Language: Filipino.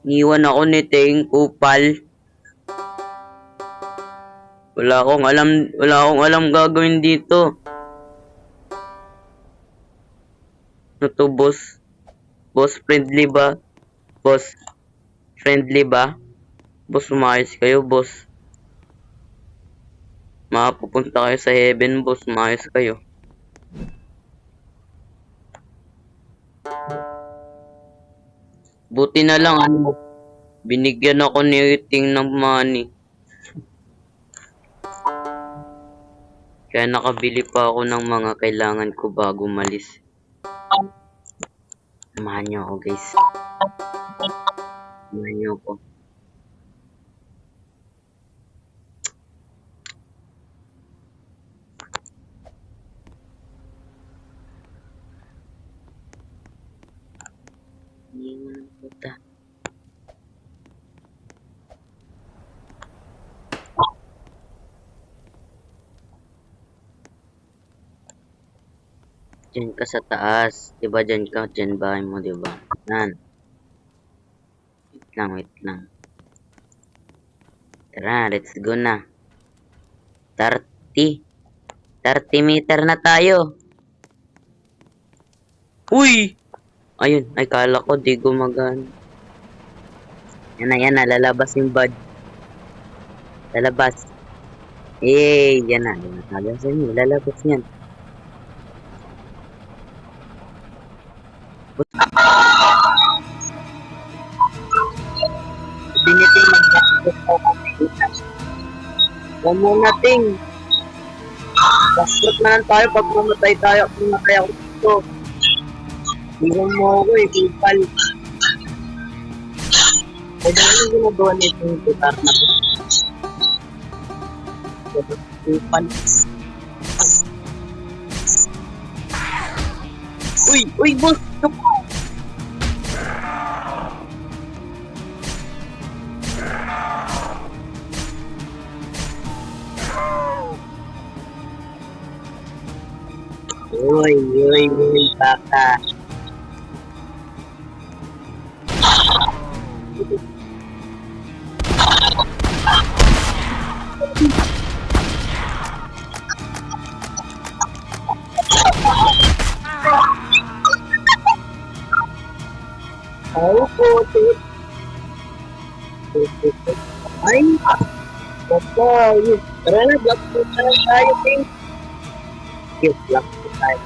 Niwan ako ni Ting Kupal. Wala akong alam gagawin dito. Ano to, boss? Boss, friendly ba? Boss, friendly ba? Boss, umayos kayo, boss. Mapupunta kayo sa heaven, boss. Umayos kayo. Buti na lang, binigyan ako ni Ting ng money. Kaya nakabili pa ako ng mga kailangan ko bago umalis. Samahan niyo ako, guys. Samahan niyo ako. Puta. Diyan ka sa taas. Diba diyan ka? Diyan bahay mo, diba? Yan. Wait lang. Tara, let's go na. 30 meter na tayo. Uy! Ayun, ay kala ko di gumagana. Yan na, lalabas yung bud. Lalabas. Yan na. Lalabas yan. Biniting mag-gastos ako. Huwag muna, Ting. Gastos na lang tayo pag mamatay tayo. Mamatay ako dito. Iwan mo ako Kupal. Kaya ano ginagawa nito yung tutar na ito? Kupal. Uy, boss! Uy, baka. Oh, putik. Ay, baka. Tara na, black food na lang tayo, Ting. Black food tayo.